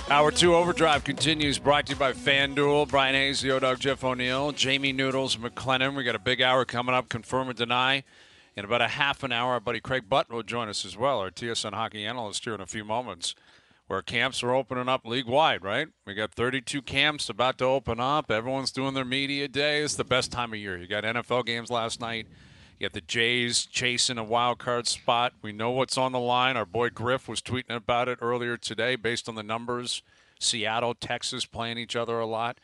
Hour 2 Overdrive continues, brought to you by FanDuel. Bryan Hayes, the O-Dog, Jeff O'Neill, Jamie Noodles, McLennan. We got a big hour coming up, confirm or deny. In about a half an hour, our buddy Craig Butt will join us as well, our TSN hockey analyst here in a few moments, where camps are opening up league-wide, right? We got 32 camps about to open up. Everyone's doing their media day. It's the best time of year. You got NFL games last night. You got the Jays chasing a wild card spot. We know what's on the line. Our boy Griff was tweeting about it earlier today based on the numbers. Seattle, Texas playing each other a lot.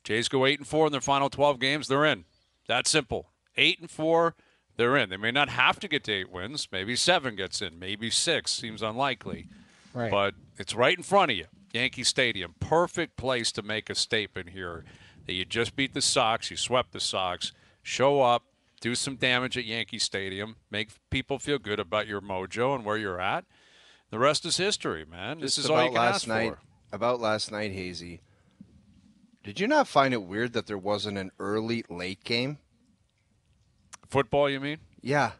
Jays go 8-4 in their final 12 games. They're in. That's simple. 8-4, they're in. They may not have to get to 8 wins. Maybe 7 gets in. Maybe 6. Seems unlikely. Right. But it's right in front of you. Yankee Stadium. Perfect place to make a statement here that you just beat the Sox. You swept the Sox. Show up. Do some damage at Yankee Stadium. Make people feel good about your mojo and where you're at. The rest is history, man. This is all you can ask for. About last night, Hazy, did you not find it weird that there wasn't an early, late game? Football, you mean? Yeah.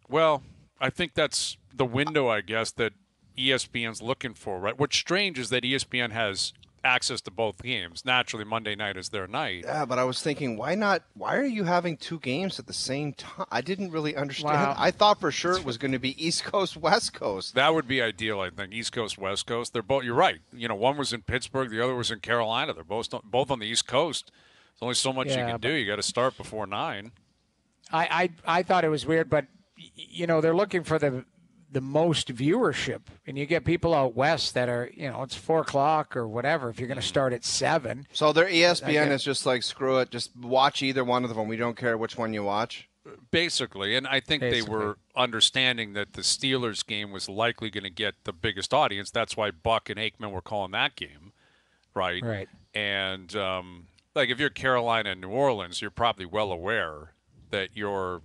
Well, I think that's the window, I guess, that ESPN's looking for, right? What's strange is that ESPN has access to both games. Naturally, Monday night is their night. Yeah, but I was thinking, why not? Why are you having 2 games at the same time? I didn't really understand. Wow. I thought for sure it was going to be East Coast, West Coast. That would be ideal, I think. East Coast, West Coast. They're both. You're right. You know, one was in Pittsburgh, the other was in Carolina. They're both on the East Coast. There's only so much you can do. You got to start before 9. I thought it was weird, but you know they're looking for the most viewership, and you get people out west that are, you know, it's 4:00 or whatever. If you're going to start at 7, so their ESPN is just like, screw it, just watch either one of them. We don't care which one you watch. Basically, and I think they were understanding that the Steelers game was likely going to get the biggest audience. That's why Buck and Aikman were calling that game, right? Right. And like if you're Carolina and New Orleans, you're probably well aware that you're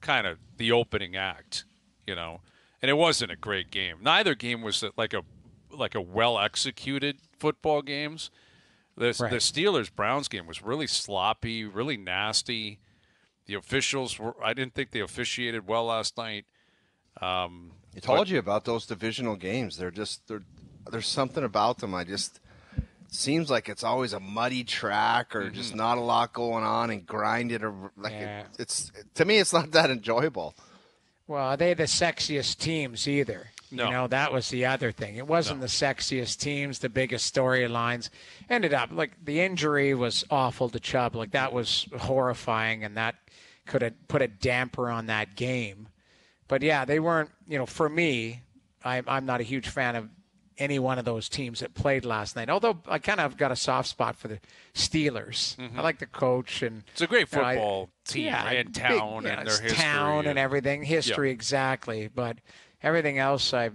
kind of the opening act, you know. And it wasn't a great game. Neither game was like a well-executed football games. The Steelers-Browns game was really sloppy, really nasty. The officials I didn't think they officiated well last night. I told you about those divisional games. There's something about them. It seems like it's always a muddy track or just not a lot going on and grinded. To me, it's not that enjoyable. Well, are they the sexiest teams either? No. You know, that was the other thing. It wasn't the sexiest teams, the biggest storylines. Ended up, like, the injury was awful to Chubb. Like, that was horrifying, and that could have put a damper on that game. But, yeah, they weren't, you know, for me, I'm not a huge fan of any one of those teams that played last night. Although I kind of got a soft spot for the Steelers. I like the coach, and it's a great football team and town and their history. Town and everything, history exactly. But everything else, I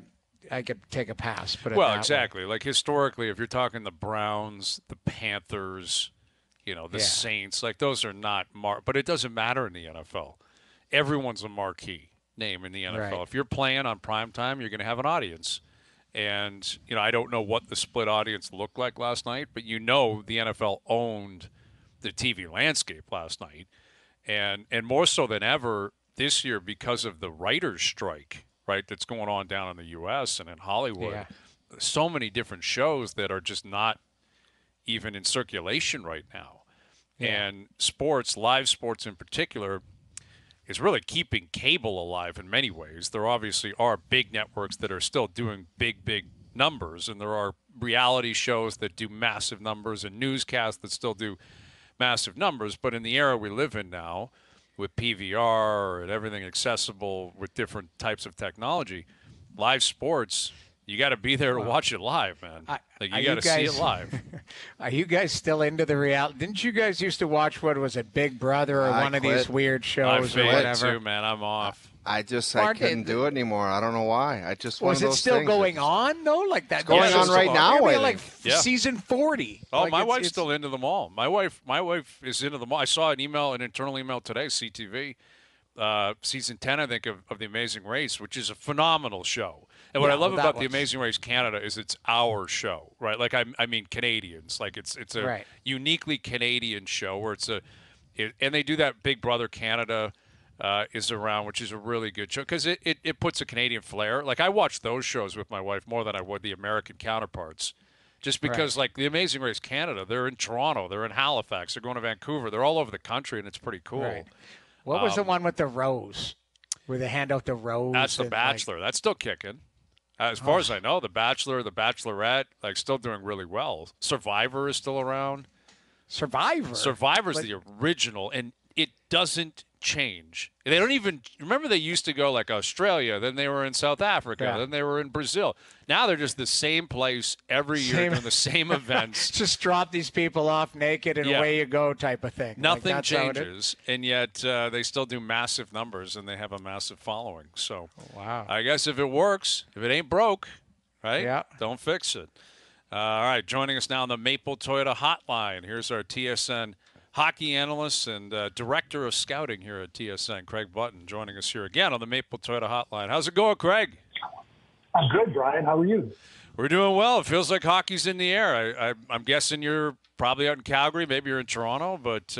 could take a pass. Well, exactly. Like historically, if you're talking the Browns, the Panthers, you know, the Saints, like those are not but it doesn't matter in the NFL. Everyone's a marquee name in the NFL. Right. If you're playing on primetime, you're going to have an audience. And, you know, I don't know what the split audience looked like last night, but you know the NFL owned the TV landscape last night. And more so than ever this year because of the writers' strike, right, that's going on down in the U.S. and in Hollywood. Yeah. So many different shows that are just not even in circulation right now. Yeah. And sports, live sports in particular, is really keeping cable alive in many ways. There obviously are big networks that are still doing big numbers, and there are reality shows that do massive numbers and newscasts that still do massive numbers. But in the era we live in now, with PVR and everything accessible with different types of technology, live sports, you got to be there to watch it live, man. You got to see it live. Are you guys still into the reality? Didn't you guys used to watch, what was it, Big Brother or one of these weird shows or whatever? Too, man. I'm off. I couldn't do it anymore. I don't know why. I just was it still going on though? Like that? It's going on right now. Like season 40. Oh, like my wife's still into them all. My wife is into them all. I saw an internal email today, CTV, season 10, I think, of The Amazing Race, which is a phenomenal show. And what I love about The Amazing Race Canada is it's our show, right? Like I mean Canadians. Like it's a uniquely Canadian show where and they do that Big Brother Canada. Is around, which is a really good show because it puts a Canadian flair. Like I watch those shows with my wife more than I would the American counterparts, Just because, like, the Amazing Race Canada, they're in Toronto, they're in Halifax, they're going to Vancouver, they're all over the country, and it's pretty cool. Right. What was the one with the rose, where they hand out the rose? That's The Bachelor. That's still kicking. As far as I know, The Bachelor, The Bachelorette, like, still doing really well. Survivor is still around. Survivor's the original, and it doesn't change. They don't even remember. They used to go like Australia, then they were in South Africa, then they were in Brazil. Now they're just the same place every year doing the same events. Just drop these people off naked and away you go type of thing. Nothing changes, and yet they still do massive numbers and they have a massive following. So wow, I guess if it works, if it ain't broke, right? Yeah. Don't fix it. All right, joining us now on the Maple Toyota Hotline. Here's our TSN hockey analyst and director of scouting here at TSN, Craig Button, joining us here again on the Maple Toyota Hotline. How's it going, Craig? I'm good, Brian. How are you? We're doing well. It feels like hockey's in the air. I'm guessing you're probably out in Calgary. Maybe you're in Toronto. But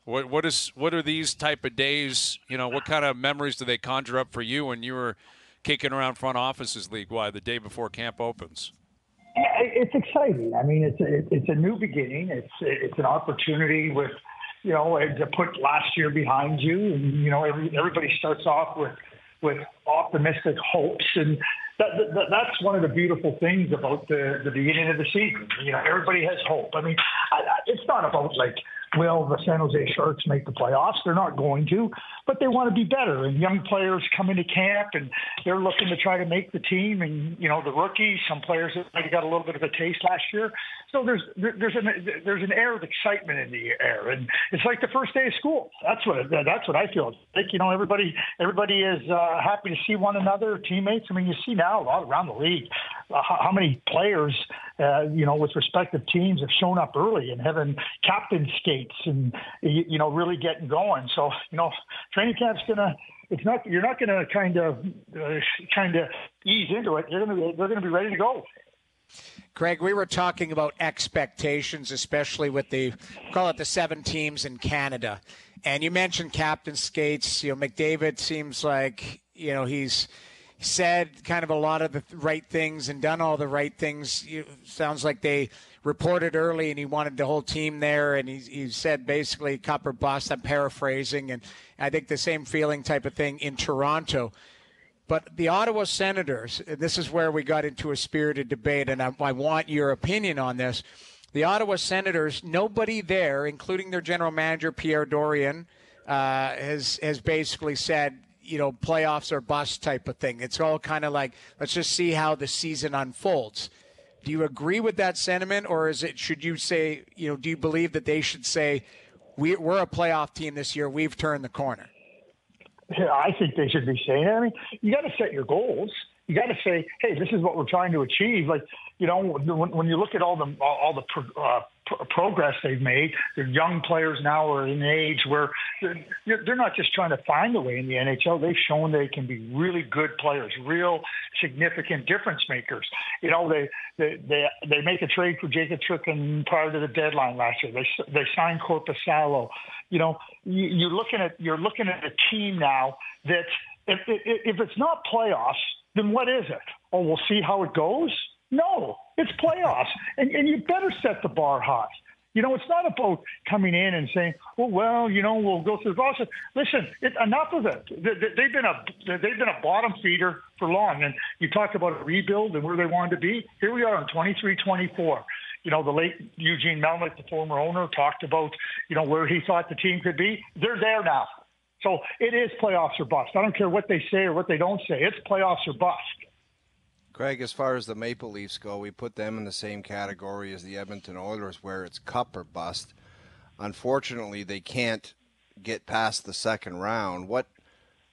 what are these type of days? You know, what kind of memories do they conjure up for you when you were kicking around front offices league-wide the day before camp opens? It's exciting. I mean, it's a new beginning. It's an opportunity with, you know, to put last year behind you, and you know, everybody starts off with optimistic hopes, and that's one of the beautiful things about the beginning of the season. You know, everybody has hope. I mean, it's not about like, will the San Jose Sharks make the playoffs? They're not going to, but they want to be better. And young players come into camp and they're looking to try to make the team. And, you know, the rookies, some players that might have got a little bit of a taste last year. So there's an air of excitement in the air. And it's like the first day of school. That's what I feel. Like, you know, everybody is happy to see one another, teammates. I mean, you see now a lot around the league how many players, you know, with respective teams have shown up early and having captain skates and, you know, really getting going. So, you know, training camp's you're not gonna kind of ease into it. They're gonna be ready to go. Greg, we were talking about expectations, especially with call it the 7 teams in Canada. And you mentioned captain skates. You know, McDavid seems like, you know, he's said kind of a lot of the right things and done all the right things. Sounds like they reported early and he wanted the whole team there. And he said basically cup or bust. I'm paraphrasing. And I think the same feeling type of thing in Toronto. But the Ottawa Senators, this is where we got into a spirited debate, and I want your opinion on this. The Ottawa Senators, nobody there, including their general manager, Pierre Dorion, has basically said, you know, playoffs or bust type of thing. It's all kind of like, let's just see how the season unfolds. Do you agree with that sentiment, or should you say, you know, do you believe that they should say, we're a playoff team this year, we've turned the corner? Yeah, I think they should be saying it. I mean, you got to set your goals. You got to say, hey, this is what we're trying to achieve. Like, you know, when you look at all the progress they've made, their young players now are in an age where they're not just trying to find a way in the NHL. They've shown they can be really good players, real significant difference makers. You know, they make a trade for Jacob Chicken prior to the deadline last year. They signed Korpisalo. You know, you're looking at a team now that if it's not playoffs, then what is it? Oh, we'll see how it goes? No, it's playoffs. And you better set the bar high. You know, it's not about coming in and saying, well, you know, we'll go through the process. Listen, enough of it. They've been a bottom feeder for long. And you talk about a rebuild and where they wanted to be. Here we are in 23-24. You know, the late Eugene Melnyk, the former owner, talked about, you know, where he thought the team could be. They're there now. So it is playoffs or bust. I don't care what they say or what they don't say. It's playoffs or bust. Greg, as far as the Maple Leafs go, we put them in the same category as the Edmonton Oilers, where it's cup or bust. Unfortunately, they can't get past the second round. What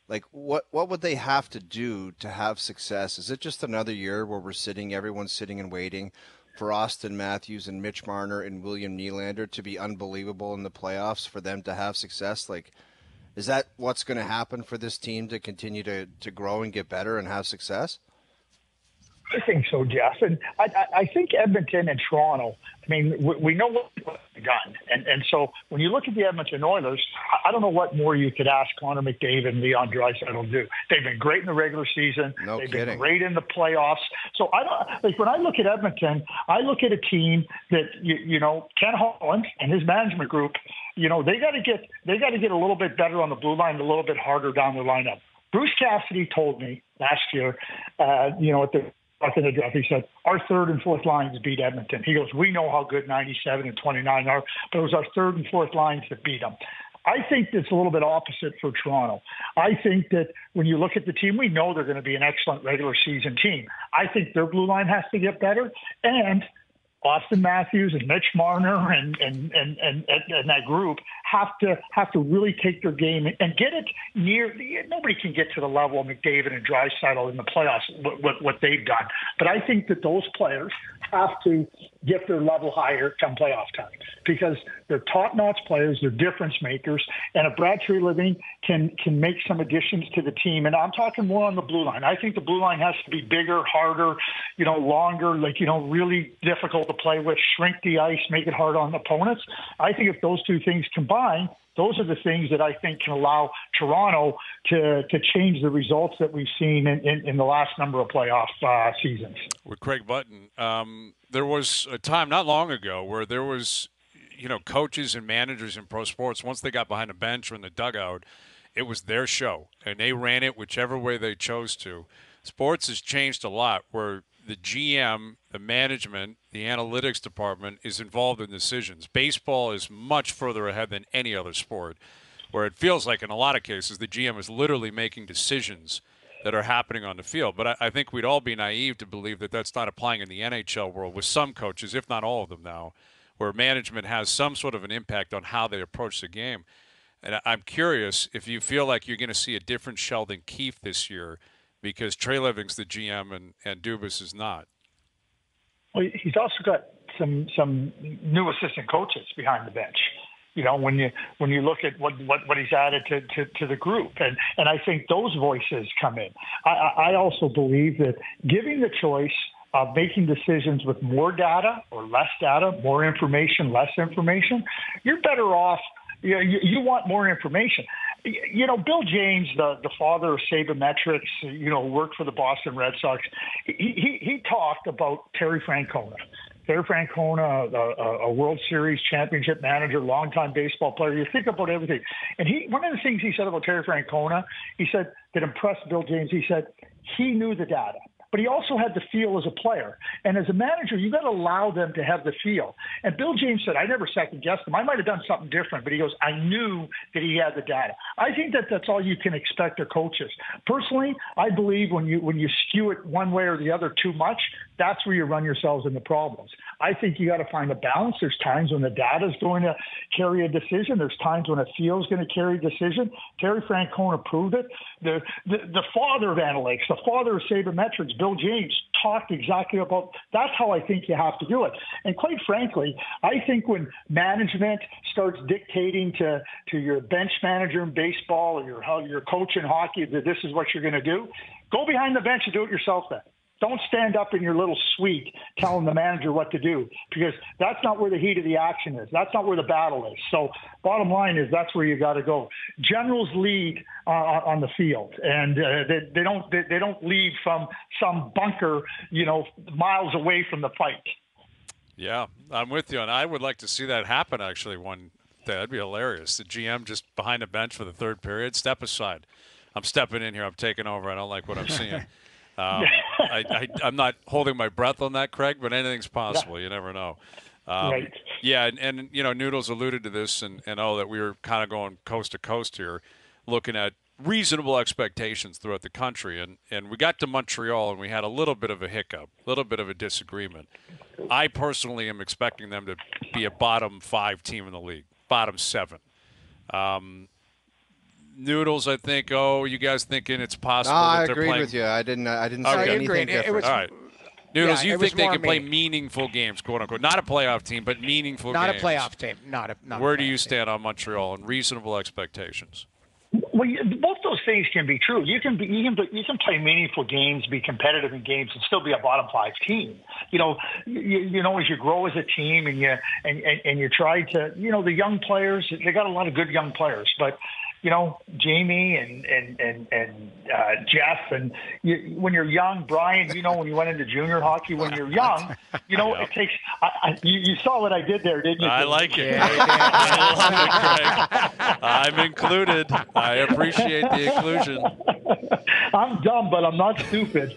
would they have to do to have success? Is it just another year where everyone's sitting and waiting for Austin Matthews and Mitch Marner and William Nylander to be unbelievable in the playoffs for them to have success? Like, is that what's going to happen for this team to continue to grow and get better and have success? I think so, Jeff. And I think Edmonton and Toronto, I mean, we know what they've done. And so when you look at the Edmonton Oilers, I don't know what more you could ask Connor McDavid and Leon Draisaitl to do. They've been great in the regular season. They've been great in the playoffs. So when I look at Edmonton, I look at a team that, Ken Holland and his management group, they got to get a little bit better on the blue line, a little bit harder down the lineup. Bruce Cassidy told me last year, at the draft, he said, our third and fourth lines beat Edmonton. He goes, we know how good 97 and 29 are, but it was our third and fourth lines that beat them. I think it's a little bit opposite for Toronto. I think that when you look at the team, we know they're going to be an excellent regular season team. I think their blue line has to get better, and Austin Matthews and Mitch Marner and that group have to really take their game and get it near. Nobody can get to the level of McDavid and Draisaitl in the playoffs, what they've done. But I think that those players have to get their level higher come playoff time because they're top-notch players, they're difference makers, and if Brad Treliving can make some additions to the team, and I'm talking more on the blue line. I think the blue line has to be bigger, harder, longer, really difficult to play with, shrink the ice, make it hard on opponents. I think if those two things combine, those are the things that I think can allow Toronto to change the results that we've seen in the last number of playoff seasons. With Craig Button, there was a time not long ago where there was, coaches and managers in pro sports, once they got behind the bench or in the dugout, it was their show, and they ran it whichever way they chose to. Sports has changed a lot where the GM, the management, the analytics department is involved in decisions. Baseball is much further ahead than any other sport, where it feels like in a lot of cases the GM is literally making decisions that are happening on the field. But I think we'd all be naive to believe that that's not applying in the NHL world with some coaches, if not all of them now, where management has some sort of an impact on how they approach the game. And I'm curious if you feel like you're going to see a different Sheldon Keefe this year because Treliving's the GM and Dubas is not. Well, he's also got some new assistant coaches behind the bench. When you look at what he's added to the group, and I think those voices come in. I also believe that giving the choice of making decisions with more data or less data, more information, less information, you're better off. You want more information. Bill James, the father of sabermetrics, worked for the Boston Red Sox. He talked about Terry Francona. Terry Francona, a World Series championship manager, longtime baseball player. You think about everything. And one of the things he said about Terry Francona, he said that impressed Bill James, he said he knew the data. But he also had the feel as a player. And as a manager, you got to allow them to have the feel. And Bill James said, I never second-guessed him. I might have done something different. But he goes, I knew that he had the data. I think that's all you can expect of coaches. Personally, I believe when you skew it one way or the other too much, that's where you run yourselves into problems. I think you got to find a balance. There's times when the data is going to carry a decision. There's times when a feel is going to carry a decision. Terry Francona proved it. The father of analytics, the father of sabermetrics, Bill James, talked exactly about that's how I think you have to do it. And quite frankly, I think when management starts dictating to your bench manager in baseball or your coach in hockey that this is what you're going to do, go behind the bench and do it yourself then. Don't stand up in your little suite telling the manager what to do because that's not where the heat of the action is. That's not where the battle is. So bottom line is that's where you got to go. Generals lead on the field, and they don't lead from some bunker, miles away from the fight. Yeah, I'm with you, and I would like to see that happen actually one day. That'd be hilarious. The GM just behind the bench for the third period. Step aside. I'm stepping in here. I'm taking over. I don't like what I'm seeing. I'm not holding my breath on that, Craig, but anything's possible. Yeah. You never know. Right. Yeah, and Noodles alluded to this, and that we were kind of going coast to coast here, looking at reasonable expectations throughout the country. And we got to Montreal, and we had a little bit of a hiccup, a little bit of a disagreement. I personally am expecting them to be a bottom 5 team in the league, bottom 7. Noodles, I think. Oh, you guys thinking it's possible that they're playing? I agree with you. I didn't say anything different. All right. Noodles, you think they can play meaningful games, quote unquote? Not a playoff team, but meaningful games. Not a playoff team. Not Where do you stand on Montreal and reasonable expectations? Well, both those things can be true. You can play meaningful games, be competitive in games, and still be a bottom five team. You know, as you grow as a team, and you try to, the young players, they got a lot of good young players, but. Jamie and Jeff, and when you're young, Brian, when you went into junior hockey, when you're young, it takes. You saw what I did there, didn't you? I like it. I love it, Craig. I'm included. I appreciate the inclusion. I'm dumb, but I'm not stupid.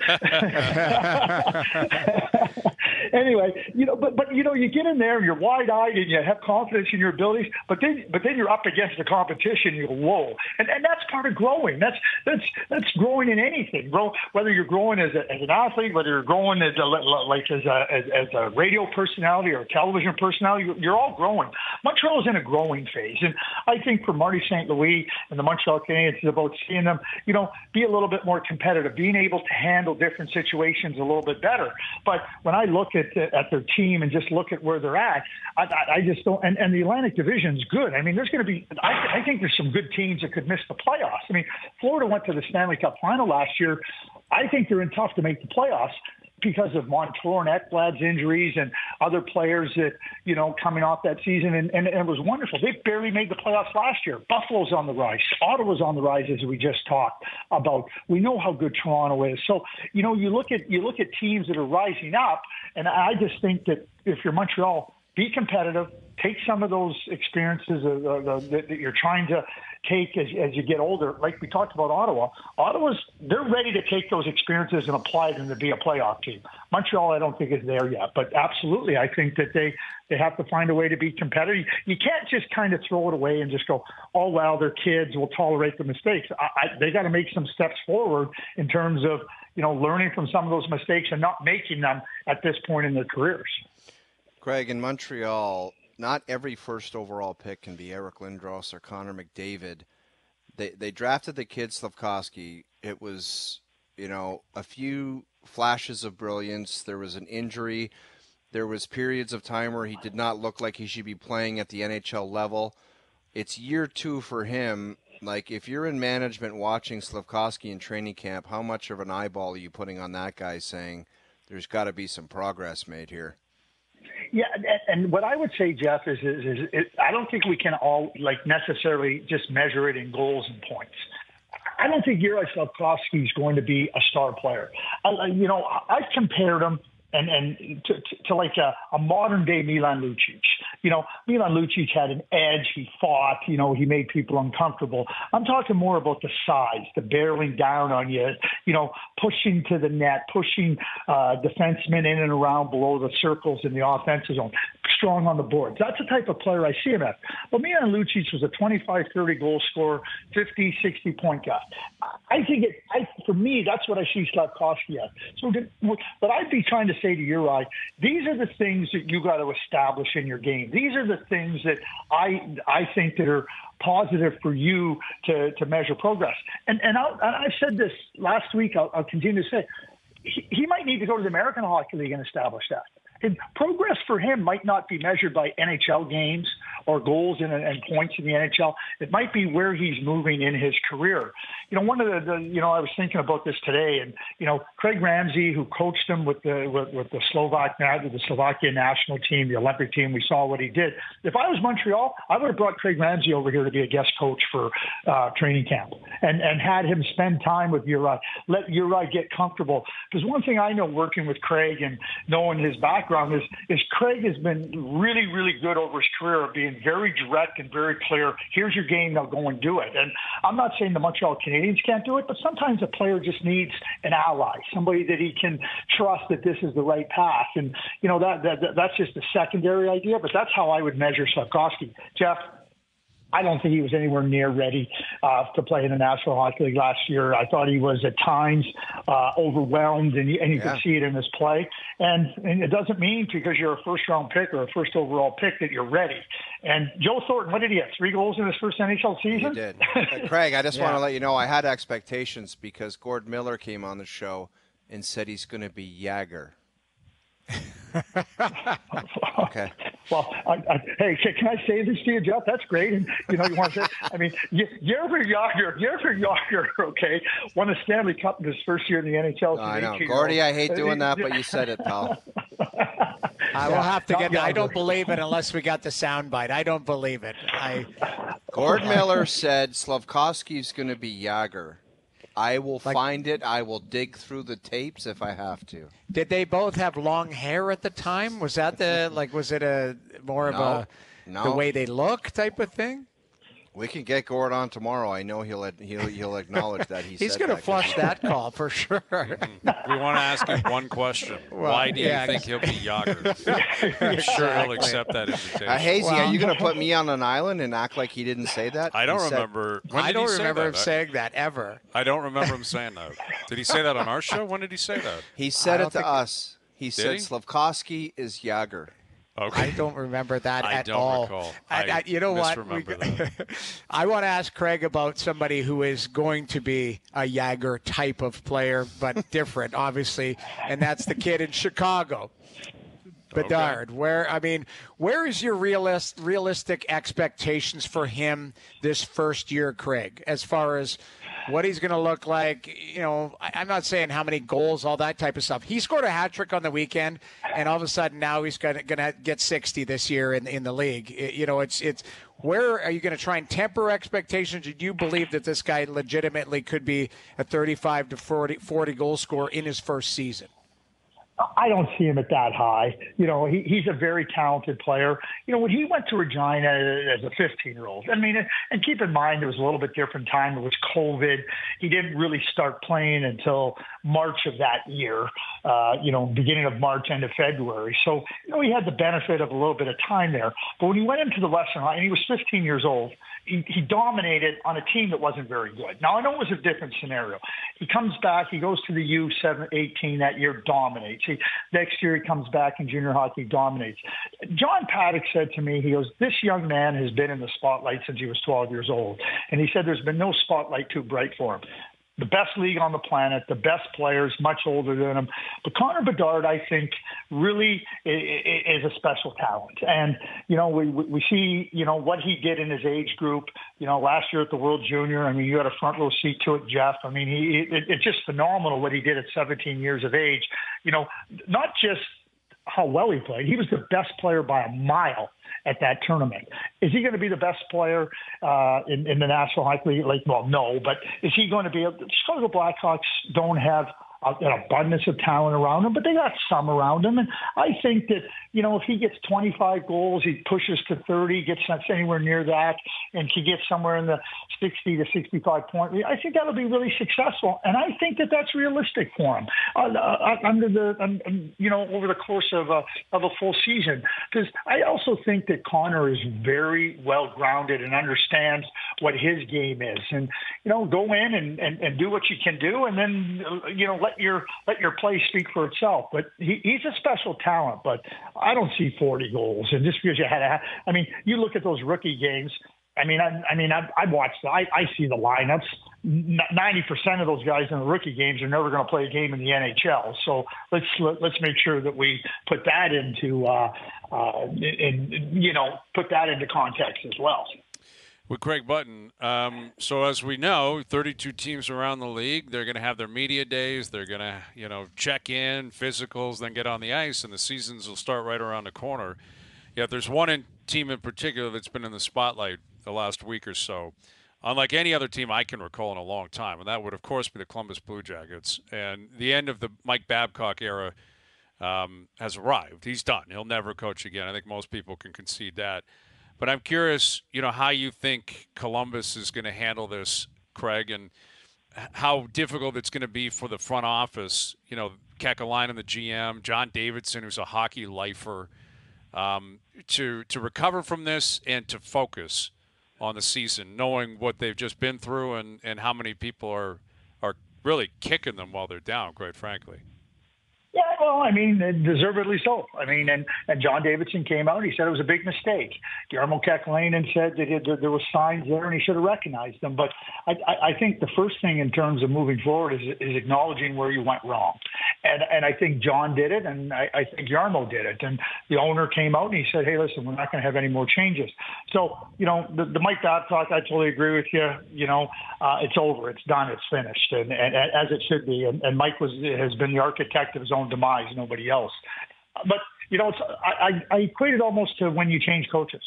Anyway, but you get in there and you're wide-eyed and you have confidence in your abilities, but then you're up against the competition. And you go, whoa, and that's part of growing. That's growing in anything. Whether you're growing as an athlete, whether you're growing as a radio personality or a television personality, you're all growing. Montreal is in a growing phase, and I think for Marty St. Louis and the Montreal Canadiens, it's about seeing them, be a little bit more competitive, being able to handle different situations a little bit better. But when I look at their team and just look at where they're at, I just don't. And the Atlantic Division is good. I mean, there's going to be. I think there's some good teams that could miss the playoffs. I mean, Florida went to the Stanley Cup final last year. I think they're in tough to make the playoffs because of Montour and Ekblad's injuries and other players that, coming off that season. And it was wonderful. They barely made the playoffs last year. Buffalo's on the rise. Ottawa's on the rise, as we just talked about. We know how good Toronto is. So, you look at teams that are rising up, and I just think that if you're Montreal, be competitive, take some of those experiences that you're trying to take as you get older. Like we talked about they're ready to take those experiences and apply them to be a playoff team. Montreal, I don't think is there yet, but absolutely, I think that they have to find a way to be competitive. You can't just kind of throw it away and just go, oh, well, they're kids, we'll tolerate the mistakes. They got to make some steps forward in terms of, learning from some of those mistakes and not making them at this point in their careers. Craig, in Montreal, not every first overall pick can be Eric Lindros or Connor McDavid. They drafted the kid Slafkovsky. It was, a few flashes of brilliance. There was an injury. There was periods of time where he did not look like he should be playing at the NHL level. It's year 2 for him. Like, if you're in management watching Slafkovsky in training camp, how much of an eyeball are you putting on that guy saying there's got to be some progress made here? Yeah, and what I would say, Jeff, is I don't think we can all necessarily just measure it in goals and points. I don't think Juraj Slafkovsky is going to be a star player. I've compared him and to like a modern day Milan Lucic. Milan Lucic had an edge. He fought. He made people uncomfortable. I'm talking more about the size, the barreling down on you. Pushing to the net, pushing defensemen in and around below the circles in the offensive zone. Strong on the boards. That's the type of player I see him as. But Milan Lucic was a 25-30 goal scorer, 50, 60-point guy. I think for me, that's what I see Slafkovsky as. So, but I'd be trying to say to Uri, these are the things that you got to establish in your game. These are the things that I think that are positive for you to measure progress. And I've said this last week. I'll continue to say he might need to go to the American Hockey League and establish that. And progress for him might not be measured by NHL games or goals and points in the NHL. It might be where he's moving in his career. One of the I was thinking about this today, and Craig Ramsey, who coached him with the Slovakia national team, the Olympic team, we saw what he did. If I was Montreal, I would have brought Craig Ramsey over here to be a guest coach for training camp and had him spend time with Uri, let Uri get comfortable. Because one thing I know working with Craig and knowing his background is Craig has been really, really good over his career of being very direct and very clear. Here's your game, now go and do it. And I'm not saying the Montreal Canadiens can't do it, but sometimes a player just needs an ally, somebody that he can trust that this is the right path. And, that's just a secondary idea, but that's how I would measure Slafkovsky. Jeff, I don't think he was anywhere near ready to play in the National Hockey League last year. I thought he was at times overwhelmed, and you could see it in his play. And it doesn't mean because you're a first-round pick or a first overall pick that you're ready. And Joe Thornton, what did he have, 3 goals in his first NHL season? He did. Craig, I just want to let you know I had expectations because Gord Miller came on the show and said he's going to be Jagger. Okay. Well, hey, can I say this to you, Jeff? That's great. And, you want to say, I mean, Juraj Slafkovsky, okay, won the Stanley Cup in his first year in the NHL. I know. Gordy, I hate doing that, but you said it, pal. I will have to get that. I don't believe it unless we got the soundbite. I don't believe it. Gord Miller said Slafkovsky's going to be Jagr. I will find it. I will dig through the tapes if I have to. Did they both have long hair at the time? Was that was it a more of the way they look type of thing? We can get Gord on tomorrow. I know he'll acknowowledge that he's going to flush that call for sure. We want to ask him one question. Why do you think he'll be Jagr? I'm sure he'll accept that invitation. Hazy, are you going to put me on an island and act like he didn't say that? I don't remember. I don't remember him saying that ever. I don't remember him saying that. Did he say that on our show? When did he say that? He said it to us. He said Slafkovsky is Jagr. Okay. I don't remember that at all. I don't recall. You know what? That. I want to ask Craig about somebody who is going to be a Jagr type of player, but different, obviously, and that's the kid in Chicago, Bedard. Okay. Where is your realistic expectations for him this first year, Craig, as far as what he's going to look like? I'm not saying how many goals, all that type of stuff. He scored a hat trick on the weekend, and all of a sudden now he's going to get 60 this year in the league. It's where are you going to try and temper expectations? Do you believe that this guy legitimately could be a 35 to 40 goal scorer in his first season? I don't see him at that high. He's a very talented player. When he went to Regina as a 15-year-old, and keep in mind it was a little bit different time. It was COVID. He didn't really start playing until March of that year, beginning of March, end of February. So, he had the benefit of a little bit of time there. But when he went into the Western High, and he was 15 years old, he dominated on a team that wasn't very good. Now, I know it was a different scenario. He comes back, he goes to the U18 that year, dominates. Next year he comes back in junior hockey, dominates. John Paddock said to me, he goes, this young man has been in the spotlight since he was 12 years old. And he said there's been no spotlight too bright for him. The best league on the planet, the best players, much older than him. But Connor Bedard, I think, really is a special talent. And, we see, what he did in his age group, last year at the World Junior. You had a front row seat to it, Jeff. It's just phenomenal what he did at 17 years of age. Not just how well he played. He was the best player by a mile at that tournament. Is he going to be the best player in the National Hockey League? Well, no, but is he going to be able to? Chicago Blackhawks don't have an abundance of talent around him, but they got some around him. And I think that, if he gets 25 goals, he pushes to 30, gets not anywhere near that, and he gets somewhere in the 60 to 65 point, I think that'll be really successful. And I think that that's realistic for him over the course of a full season. Because I also think that Connor is very well grounded and understands what his game is. And, go in and do what you can do, and then, let your play speak for itself. But he's a special talent, but I don't see 40 goals. And just because you had you look at those rookie games. I watched. I see the lineups. 90% of those guys in the rookie games are never going to play a game in the NHL. So let's make sure that we put that into put that into context as well. With Craig Button, so as we know, 32 teams around the league, they're going to have their media days. They're going to, check in, physicals, then get on the ice, and the seasons will start right around the corner. Yet there's one team in particular that's been in the spotlight the last week or so, unlike any other team I can recall in a long time, and that would, of course, be the Columbus Blue Jackets. And the end of the Mike Babcock era has arrived. He's done. He'll never coach again. I think most people can concede that. But I'm curious, how you think Columbus is going to handle this, Craig, and how difficult it's going to be for the front office. Kekalainen, the GM, John Davidson, who's a hockey lifer, to recover from this and to focus on the season, knowing what they've just been through and how many people are really kicking them while they're down, quite frankly. Yeah, Well, I mean, deservedly so. I mean, and John Davidson came out and he said it was a big mistake. Jarmo Kekalainen said that there were signs there and he should have recognized them. But I think the first thing in terms of moving forward is acknowledging where you went wrong. And I think John did it, and I think Jarmo did it. And the owner came out and he said, hey, listen, we're not going to have any more changes. So, the Mike Babcock, I totally agree with you. It's over. It's done. It's finished. And as it should be. And Mike has been the architect of his own demise, nobody else. But, I equate it almost to when you change coaches.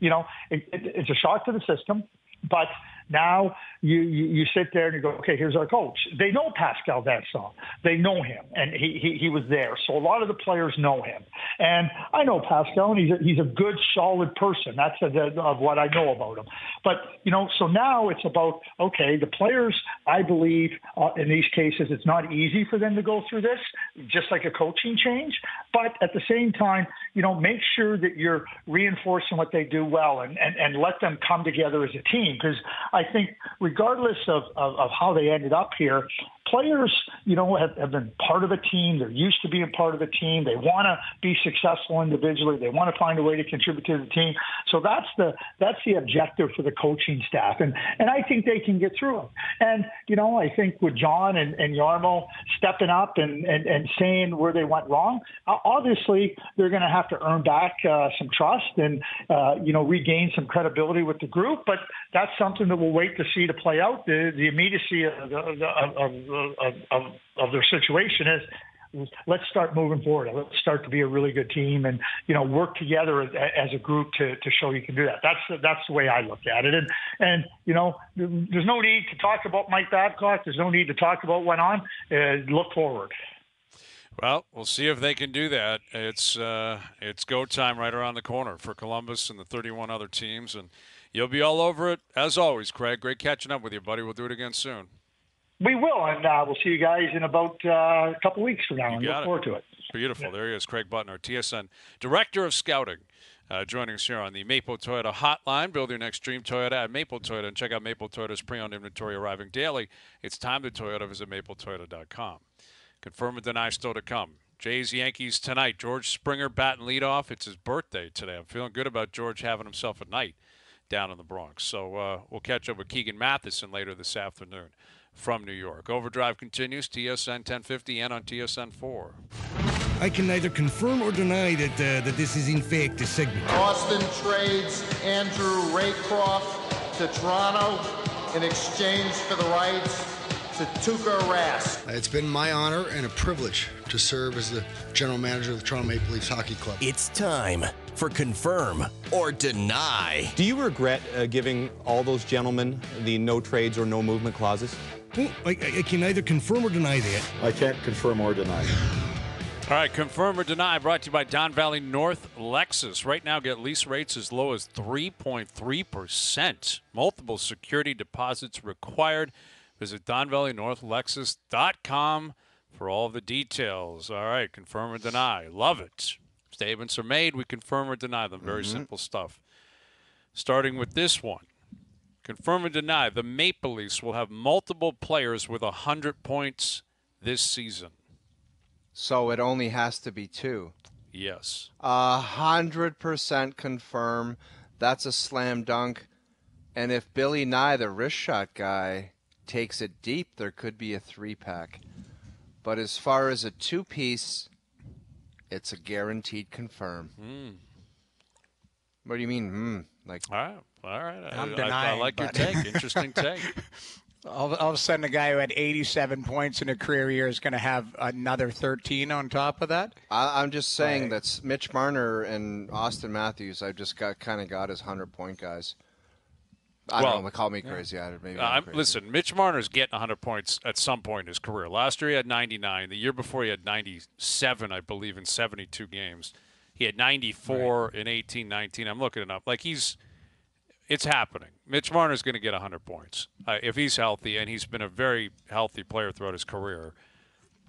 It's a shock to the system, but now you sit there and you go, okay, here's our coach. They know Pascal Vincent. They know him, and he was there. So a lot of the players know him. And I know Pascal, and he's a good, solid person. That's of what I know about him. But, so now it's about, okay, the players, I believe, in these cases, it's not easy for them to go through this, just like a coaching change. But at the same time, make sure that you're reinforcing what they do well and let them come together as a team. Because I think regardless of how they ended up here, players, have been part of a team. They're used to being part of a team. They want to be successful individually. They want to find a way to contribute to the team. So that's the objective for the coaching staff. And I think they can get through it. And, I think with John and Jarmo stepping up and saying where they went wrong, obviously they're going to have to earn back some trust and, regain some credibility with the group. But that's something that we'll wait to see to play out. The immediacy of their situation is, let's start moving forward. Let's start to be a really good team and, work together as a group to show you can do that. That's the way I look at it. And there's no need to talk about Mike Babcock. There's no need to talk about what went on. Look forward. Well, we'll see if they can do that. It's go time right around the corner for Columbus and the 31 other teams. And you'll be all over it, as always, Craig. Great catching up with you, buddy. We'll do it again soon. We will, and we'll see you guys in about a couple weeks from now. And look forward to it. Beautiful. There he is, Craig Butner, TSN Director of Scouting, joining us here on the Maple Toyota Hotline. Build your next dream Toyota at Maple Toyota, and check out Maple Toyota's pre-owned inventory arriving daily. It's time to Toyota. Visit mapletoyota.com. Confirm and deny still to come. Jays, Yankees tonight. George Springer batting leadoff. It's his birthday today. I'm feeling good about George having himself a night down in the Bronx. So we'll catch up with Keegan Matheson later this afternoon from New York. Overdrive continues, TSN 1050 and on TSN 4. I can neither confirm or deny that this is in fact a segment. Austin trades Andrew Raycroft to Toronto in exchange for the rights to Tuukka Rask. It's been my honor and a privilege to serve as the general manager of the Toronto Maple Leafs Hockey Club. It's time for Confirm or Deny. Do you regret giving all those gentlemen the no trades or no movement clauses? I can neither confirm or deny that. I can't confirm or deny. All right, Confirm or Deny brought to you by Don Valley North Lexus. Right now, get lease rates as low as 3.3%. Multiple security deposits required. Visit DonValleyNorthLexus.com for all the details. All right, Confirm or Deny. Love it. Statements are made. We confirm or deny them. Very simple stuff. Starting with this one. Confirm or deny, the Maple Leafs will have multiple players with 100 points this season. So it only has to be 2. Yes. 100% confirm. That's a slam dunk. And if Billy Nye, the wrist shot guy, takes it deep, there could be a 3-pack. But as far as a 2-piece, it's a guaranteed confirm. What do you mean? All right. I'm denying, I like your take. Interesting take. All of a sudden, a guy who had 87 points in a career year is going to have another 13 on top of that? I'm just saying that Mitch Marner and Austin Matthews, I've just got his 100-point guys. I don't know. Call me crazy. Maybe crazy. Listen, Mitch Marner's getting 100 points at some point in his career. Last year he had 99. The year before he had 97, I believe, in 72 games. He had 94 in 18-19. I'm looking it up. It's happening. Mitch Marner's going to get 100 points if he's healthy, and he's been a very healthy player throughout his career.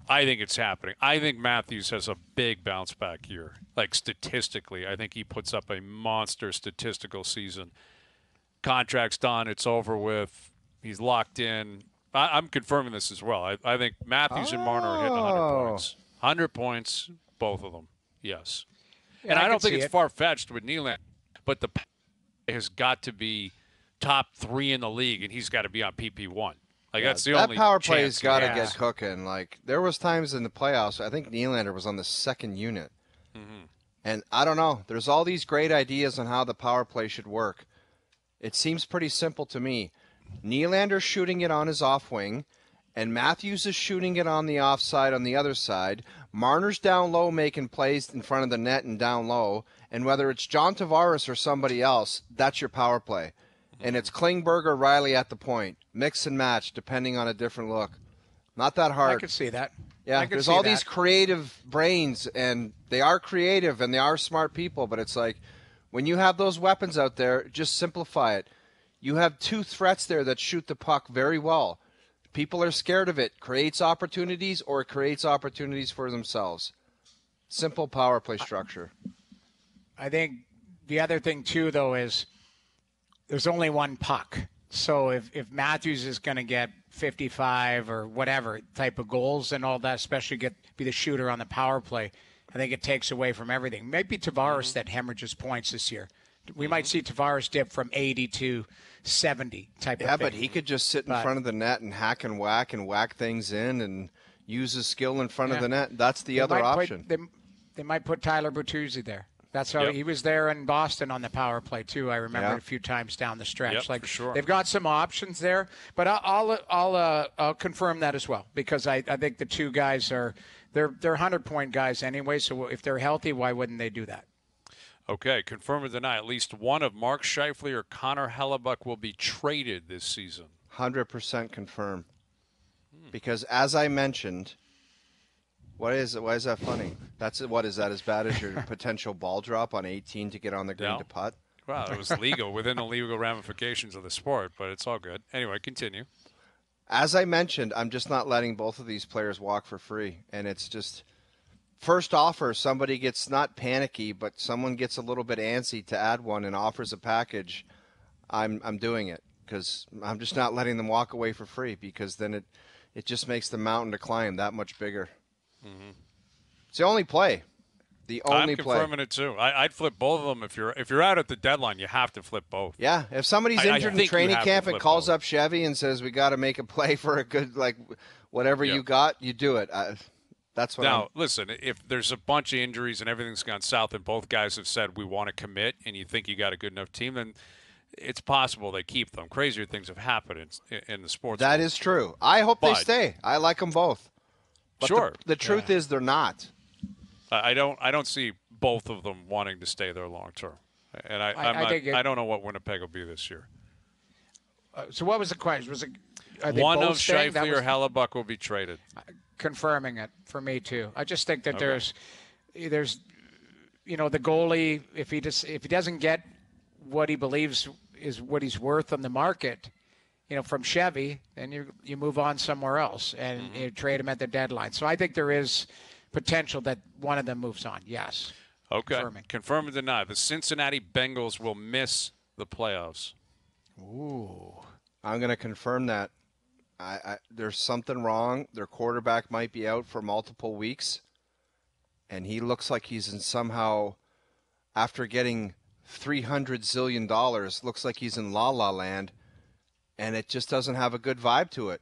I think it's happening. I think Matthews has a big bounce back year. Statistically, I think he puts up a monster statistical season. Contract's done. It's over with. He's locked in. I'm confirming this as well. I think Matthews and Marner are hitting 100 points. 100 points, both of them. Yes. Yeah, and I don't can think see it's it. far-fetched with Nylander, but the has got to be top 3 in the league, and he's got to be on PP1. Like, that's the only that power chance play's got to he has. get cooking. Like, there was times in the playoffs, I think Nylander was on the second unit. Mm-hmm. And I don't know. There's all these great ideas on how the power play should work. It seems pretty simple to me. Nylander's shooting it on his off wing, and Matthews is shooting it on the offside on the other side. Marner's down low making plays in front of the net and down low. And whether it's John Tavares or somebody else, that's your power play. And it's Klingberg or Riley at the point. Mix and match, depending on a different look. Not that hard. I could see that. Yeah, there's all these creative brains, and they are creative, and they are smart people, but it's like when you have those weapons out there, just simplify it. You have 2 threats there that shoot the puck very well. People are scared of it. Creates opportunities or it creates opportunities for themselves. Simple power play structure. I think the other thing, too, though, is there's only one puck. So if Matthews is going to get 55 or whatever type of goals and all that, especially be the shooter on the power play, I think it takes away from everything. Maybe Tavares that hemorrhages points this year. We might see Tavares dip from 80 to 70 type of thing. Yeah, but he could just sit in front of the net and hack and whack things in and use his skill in front of the net. That's the other option. They might put Tyler Bertuzzi there. That's how he was there in Boston on the power play, too. I remember a few times down the stretch. For sure. They've got some options there, but I'll confirm that as well because I think the 2 guys they're 100-point guys anyway, so if they're healthy, why wouldn't they do that? Okay, confirm or deny. At least one of Mark Scheifele or Connor Hellebuck will be traded this season. 100% confirm. Because as I mentioned, why is that funny? What is that as bad as your potential ball drop on 18 to get on the green to putt? Well, it was legal within the legal ramifications of the sport, but it's all good. Anyway, continue. As I mentioned, I'm just not letting both of these players walk for free, and it's just first offer, somebody gets not panicky, but someone gets a little bit antsy to add one and offers a package. I'm doing it because I'm just not letting them walk away for free because then it just makes the mountain to climb that much bigger. Mm-hmm. It's the only play. I'm confirming it too. I'd flip both of them if you're out at the deadline. You have to flip both. Yeah, if somebody's injured in training camp and calls up Chevy and says we got to make a play for a good whatever you got, you do it. That's what. Now listen, if there's a bunch of injuries and everything's gone south and both guys have said we want to commit and you think you got a good enough team, then it's possible they keep them. Crazier things have happened in the sports. That is true. I hope they stay. I like them both. But sure. The truth is they're not. I don't see both of them wanting to stay there long term, and I don't know what Winnipeg will be this year. So what was the question? Was it one of Scheifele or Hellebuck will be traded? Confirming it for me too. I just think that there's the goalie if he doesn't get what he believes is what he's worth on the market, from Chevy, then you move on somewhere else and you trade him at the deadline. So I think there is potential that one of them moves on. Yes. Okay. Confirm or deny. The Cincinnati Bengals will miss the playoffs. Ooh. I'm going to confirm that. There's something wrong. Their quarterback might be out for multiple weeks, and he looks like he's in somehow, after getting $300 zillion, looks like he's in La La Land, and it just doesn't have a good vibe to it.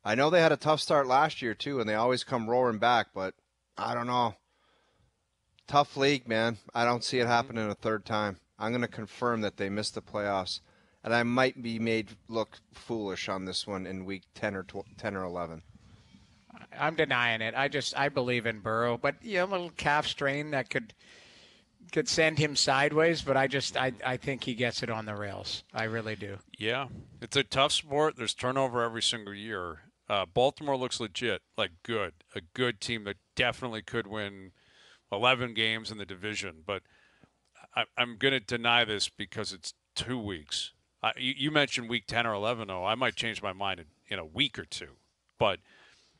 I know they had a tough start last year, too, and they always come roaring back, but I don't know. Tough league, man. I don't see it happening a third time. I'm going to confirm that they missed the playoffs, and I might be made look foolish on this one in week 10 or 11. I'm denying it. I believe in Burrow, but a little calf strain that could send him sideways, but I think he gets it on the rails. I really do. Yeah. It's a tough sport. There's turnover every single year. Baltimore looks legit, like good. A good team that definitely could win 11 games in the division. But I'm going to deny this because it's 2 weeks. You mentioned week 10 or 11, though. I might change my mind in a week or two. But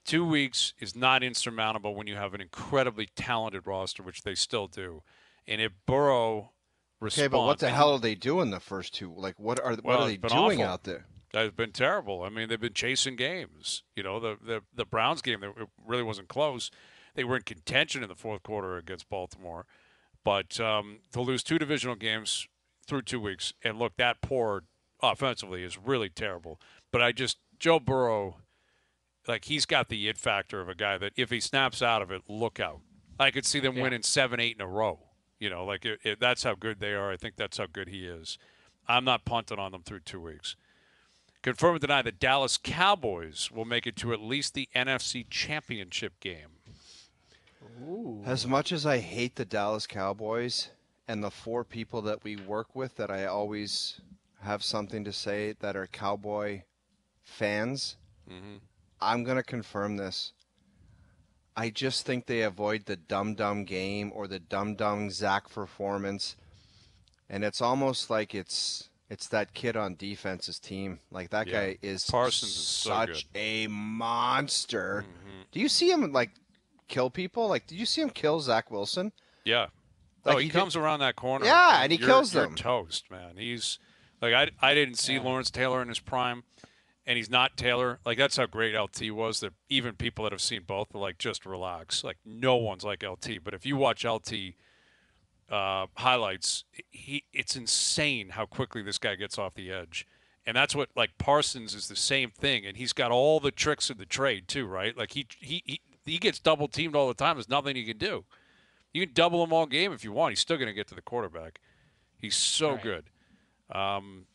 2 weeks is not insurmountable when you have an incredibly talented roster, which they still do. And if Burrow responds... Okay, but what the hell are they doing the first two? What are they doing out there? That's been terrible. I mean, they've been chasing games. The Browns game, it really wasn't close. They were in contention in the fourth quarter against Baltimore. But to lose 2 divisional games through 2 weeks, and look, that poor offensively is really terrible. But Joe Burrow, like, he's got the it factor of a guy that if he snaps out of it, look out. I could see them winning 7-8 in a row. Like that's how good they are. I think that's how good he is. I'm not punting on them through 2 weeks. Confirm or deny the Dallas Cowboys will make it to at least the NFC Championship game. Ooh. As much as I hate the Dallas Cowboys and the 4 people that we work with that I always have something to say that are Cowboy fans, I'm going to confirm this. I just think they avoid the dumb game or the dumb Zach performance. And it's almost like it's that kid on defense's team. Like, that guy is Parsons such is so a monster. Do you see him, like, kill people? Like, did you see him kill Zach Wilson? Yeah. Like, he comes around that corner. Yeah, and he kills them. You're toast, man. He's like, I didn't see Lawrence Taylor in his prime, and he's not Taylor. Like, that's how great LT was, that even people that have seen both are like, just relax. Like, no one's like LT. But if you watch LT highlights, it's insane how quickly this guy gets off the edge. And that's what, like, Parsons is the same thing, and he's got all the tricks of the trade too, right? Like, he gets double teamed all the time. There's nothing he can do. You can double him all game if you want. He's still going to get to the quarterback. He's so good. And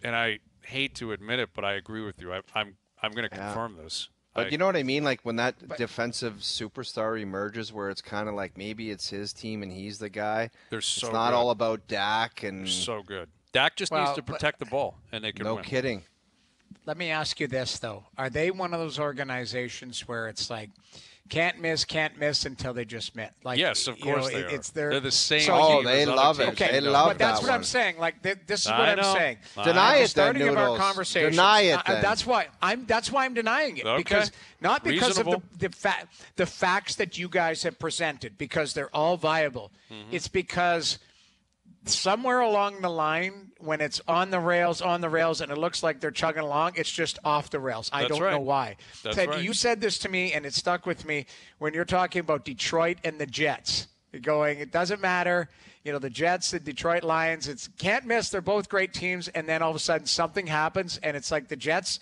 I hate to admit it, but I agree with you. I'm going to confirm this. But you know what I mean? Like, when that defensive superstar emerges where it's kind of like maybe it's his team and he's the guy. It's not all about Dak. They're so good. Dak just needs to protect the ball, and they can win. No kidding. Let me ask you this, though. Are they one of those organizations where it's like, can't miss until they just miss? Like, yes, of course they are. They're the same. So they love it. Okay, they love but that's that what one. I'm saying. Like, this is what I'm saying. Deny it, starting then, of our Noodles. conversation. Deny it, then. That's why I'm denying it. Okay. Because not because Reasonable. of the facts that you guys have presented, because they're all viable. It's because somewhere along the line, when it's on the rails, and it looks like they're chugging along, it's just off the rails. I don't know why. You said this to me, and it stuck with me when you're talking about Detroit and the Jets. You're going, it doesn't matter. The Jets, the Detroit Lions, it's can't miss. They're both great teams, and then all of a sudden something happens, and it's like the Jets,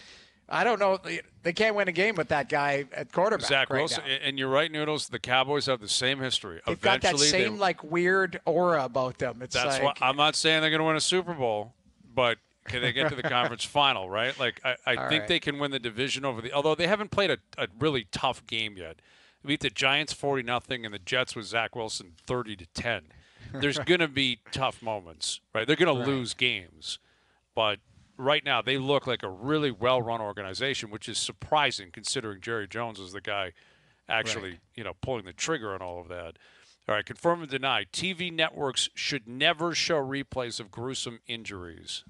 I don't know. They can't win a game with that guy at quarterback. Zach right Wilson, now. And you're right, Noodles. The Cowboys have the same history. They've got that same weird aura about them. That's why I'm not saying they're going to win a Super Bowl, but can they get to the conference final? Right? Like I think they can win the division although they haven't played a really tough game yet. They beat the Giants 40-0 and the Jets with Zach Wilson 30-10. There's going to be tough moments, right? They're going to lose games, but right now they look like a really well-run organization, which is surprising considering Jerry Jones is the guy actually, pulling the trigger on all of that. All right, confirm and deny. TV networks should never show replays of gruesome injuries.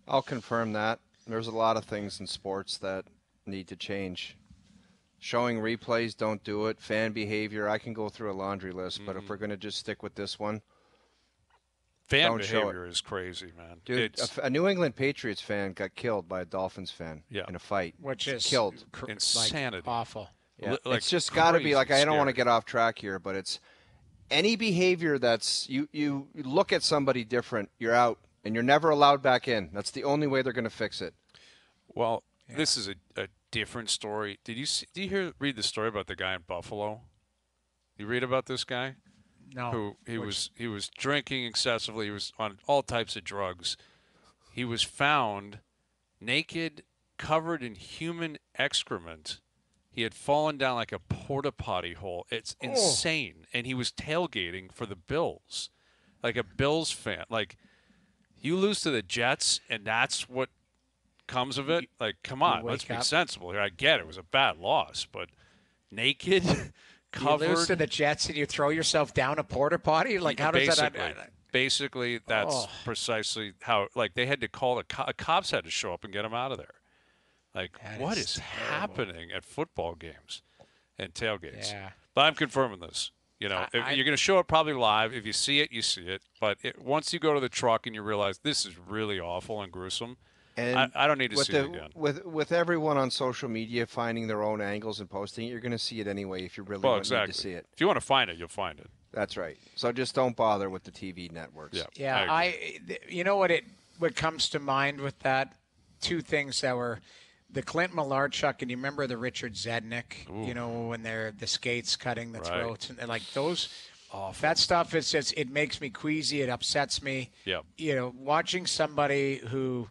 I'll confirm that. There's a lot of things in sports that need to change. Showing replays, don't do it. Fan behavior, I can go through a laundry list, but if we're going to just stick with this one, fan behavior is crazy, man. Dude, a New England Patriots fan got killed by a Dolphins fan in a fight. Which is killed. Insanity. Like, awful. Yeah. It's just got to be like, I don't want to get off track here, but it's any behavior that's you look at somebody different, you're out, and you're never allowed back in. That's the only way they're going to fix it. Well, this is a different story. Did you read the story about the guy in Buffalo? You read about this guy? No. He was drinking excessively. He was on all types of drugs. He was found naked, covered in human excrement. He had fallen down like a porta potty hole. It's insane. And he was tailgating for the Bills, like a Bills fan. Like, you lose to the Jets, and that's what comes of it. Like, come on, let's be sensible here. I get it was a bad loss, but naked. Covered. You lose to the Jets and you throw yourself down a porta potty? Like, how does that? Basically, that's precisely how. Like, they had to call cops had to show up and get him out of there. Like, what is happening at football games and tailgates? Yeah. But I'm confirming this. You're going to show it probably live. If you see it, you see it. But once you go to the truck and you realize this is really awful and gruesome, And I don't need to see it again. With everyone on social media finding their own angles and posting it, you're going to see it anyway if you really need to see it. If you want to find it, you'll find it. That's right. So just don't bother with the TV networks. Yeah. You know what comes to mind with that? Two things that were the Clint Malarchuk, and you remember the Richard Zednik, when they're the skates cutting the throats and like those. Awful. That stuff is just, it makes me queasy. It upsets me. Yep. Watching somebody who,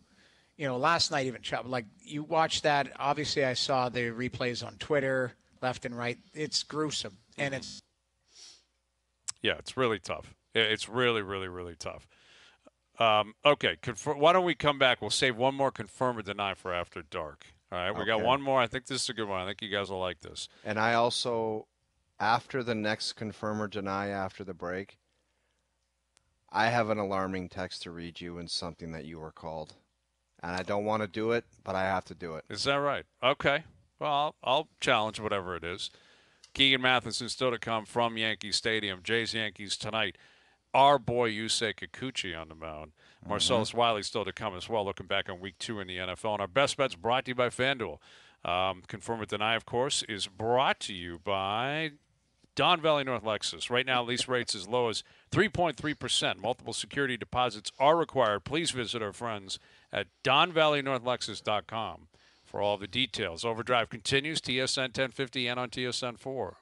last night even, like you watch that. Obviously, I saw the replays on Twitter, left and right. It's gruesome, and it's. Yeah, it's really tough. It's really, really, really tough. Okay, why don't we come back? We'll save one more confirm or deny for after dark. All right, we got one more. I think this is a good one. I think you guys will like this. And I also, after the next confirm or deny after the break, I have an alarming text to read you and something that you were called. And I don't want to do it, but I have to do it. Is that right? Okay. Well, I'll challenge whatever it is. Keegan Matheson still to come from Yankee Stadium. Jays Yankees tonight. Our boy Yusei Kikuchi on the mound. Marcellus Wiley still to come as well, looking back on Week 2 in the NFL. And our best bets brought to you by FanDuel. Confirm or deny, of course, is brought to you by Don Valley North Lexus. Right now, lease rates as low as 3.3%. Multiple security deposits are required. Please visit our friends at DonValleyNorthLexus.com for all the details. Overdrive continues, TSN 1050 and on TSN 4.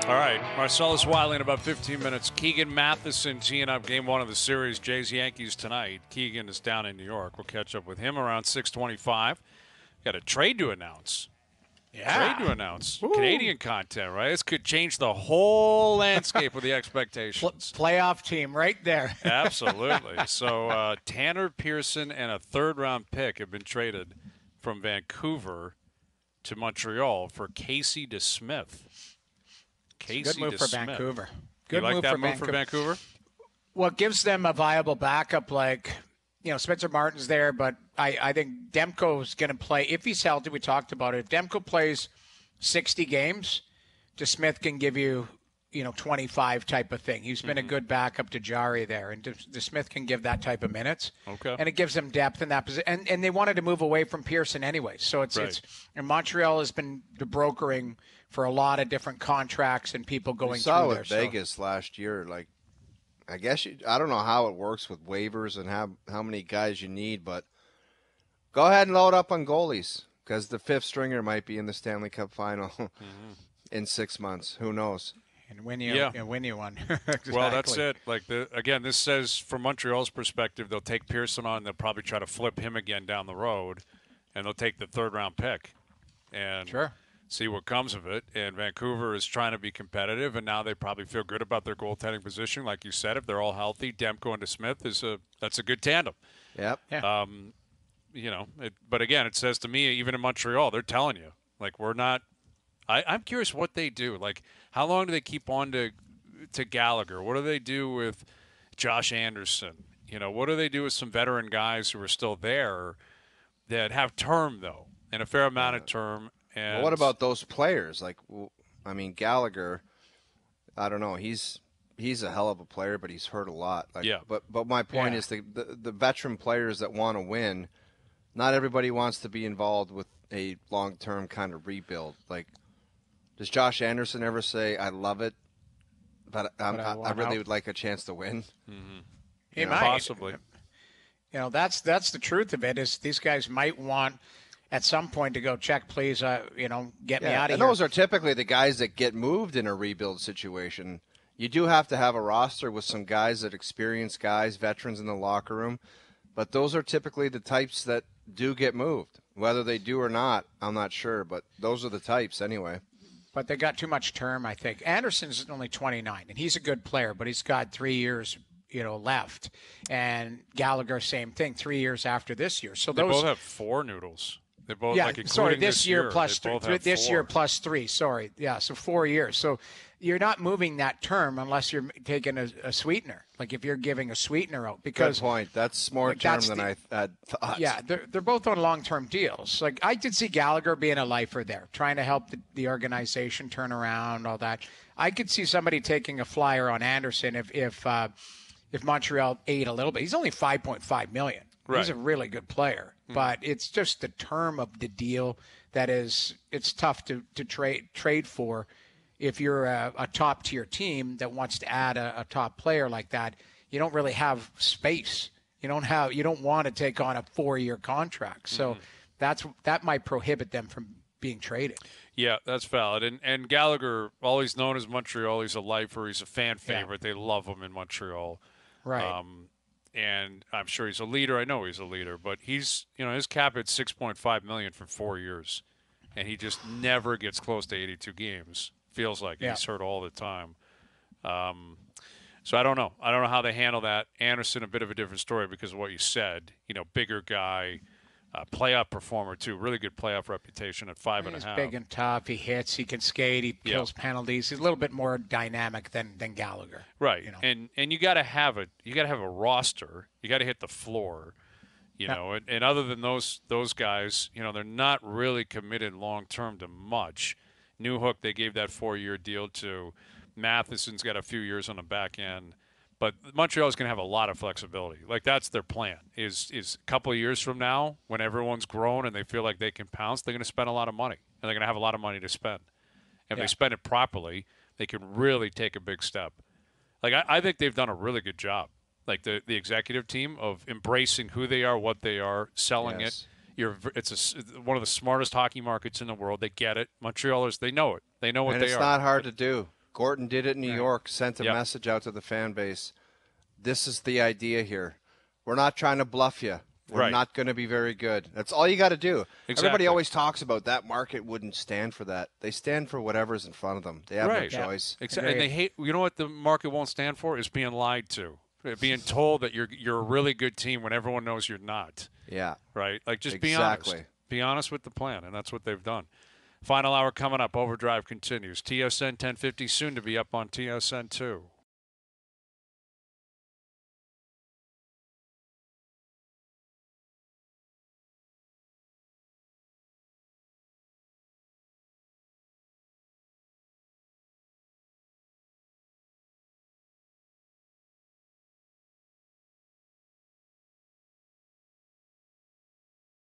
All right, Marcellus Wiley in about 15 minutes. Keegan Matheson teeing up game 1 of the series, Jays-Yankees tonight. Keegan is down in New York. We'll catch up with him around 6:25. Got a trade to announce. Yeah. Trade to announce. Woo. Canadian content, right? This could change the whole landscape of the expectations. Playoff team right there. Absolutely. So Tanner Pearson and a third-round pick have been traded from Vancouver to Montreal for Casey DeSmith. Good move for Vancouver. Good move for Vancouver? Well, it gives them a viable backup. Like, Spencer Martin's there, but I think Demko's going to play. If he's healthy, we talked about it. If Demko plays 60 games, DeSmith can give you, 25 type of thing. He's been a good backup to Jari there, and DeSmith can give that type of minutes. Okay. And it gives them depth in that position. And they wanted to move away from Pearson anyway. So it's and Montreal has been brokering for a lot of different contracts and people going through there. We saw with Vegas last year, like, I guess I don't know how it works with waivers and how many guys you need, but go ahead and load up on goalies because the fifth stringer might be in the Stanley Cup final in 6 months. Who knows? And win you one. Exactly. Well, that's it. Like again, this says from Montreal's perspective, they'll take Pearson on. They'll probably try to flip him again down the road, and they'll take the third-round pick and see what comes of it. And Vancouver is trying to be competitive, and now they probably feel good about their goaltending position. Like you said, if they're all healthy, Demko and DeSmith that's a good tandem. Yep. Yeah. But again, it says to me, even in Montreal, they're telling you, like, we're not. I'm curious what they do. Like, how long do they keep on to Gallagher? What do they do with Josh Anderson? What do they do with some veteran guys who are still there that have term, though, and a fair amount of term? And well, what about those players? Like, I mean, Gallagher, I don't know. He's a hell of a player, but he's hurt a lot. Like, yeah. But my point is the veteran players that want to win, not everybody wants to be involved with a long-term kind of rebuild. Like, does Josh Anderson ever say, I love it, but I really would like a chance to win? Mm-hmm. He might. Possibly. That's the truth of it is these guys might want at some point to go, check, please, get me out of here. And those are typically the guys that get moved in a rebuild situation. You do have to have a roster with some guys that experienced guys, veterans in the locker room, but those are typically the types that do get moved. Whether they do or not, I'm not sure, but those are the types anyway. But they got too much term, I think. Anderson's only 29, and he's a good player, but he's got 3 years, left. And Gallagher, same thing, 3 years after this year. So they both have 4 noodles. They both this year plus 3. This year plus 3. Sorry, yeah. So 4 years. So you're not moving that term unless you're taking a sweetener. Like if you're giving a sweetener out, because good point. That's more term than I had thought. Yeah, they're both on long-term deals. Like I did see Gallagher being a lifer there, trying to help the organization turn around, all that. I could see somebody taking a flyer on Anderson if Montreal ate a little bit. He's only $5.5 million. Right. He's a really good player, but it's just the term of the deal that it's tough to trade for. If you're a top tier team that wants to add a top player like that, you don't really have space. You don't want to take on a 4-year contract. So that might prohibit them from being traded. Yeah, that's valid. And Gallagher, always known as Montreal, he's a lifer. He's a fan favorite. They love him in Montreal. Right. And I'm sure he's a leader. I know he's a leader, but he's, his cap at $6.5 million for 4 years, and he just never gets close to 82 games. Feels like he's hurt all the time. So I don't know. I don't know how they handle that. Anderson, a bit of a different story because of what you said. Bigger guy, playoff performer too. Really good playoff reputation at 5.5. He's big and tough. He hits. He can skate. He kills penalties. He's a little bit more dynamic than Gallagher. Right. And you got to have a roster. You got to hit the floor. And other than those guys, they're not really committed long term to much. Newhook, they gave that 4-year deal to. Matheson's got a few years on the back end, but Montreal's going to have a lot of flexibility. Like, that's their plan. Is a couple of years from now, when everyone's grown and they feel like they can pounce, they're going to spend a lot of money, and they're going to have a lot of money to spend. If they spend it properly, they can really take a big step. Like, I think they've done a really good job. Like the executive team of embracing who they are, what they are, selling it. It's one of the smartest hockey markets in the world. They get it. Montrealers, they know it. They know what they are. And it's not hard to do. Gorton did it in New York, sent a message out to the fan base. This is the idea here. We're not trying to bluff you. We're not going to be very good. That's all you got to do. Exactly. Everybody always talks about that market wouldn't stand for that. They stand for whatever's in front of them. They have no choice. Exactly. And they hate. You know what the market won't stand for is being lied to, being told that you're a really good team when everyone knows you're not. Yeah. Right. Like, just be honest. Be honest with the plan, and that's what they've done. Final hour coming up. OverDrive continues. TSN 1050 soon to be up on TSN 2.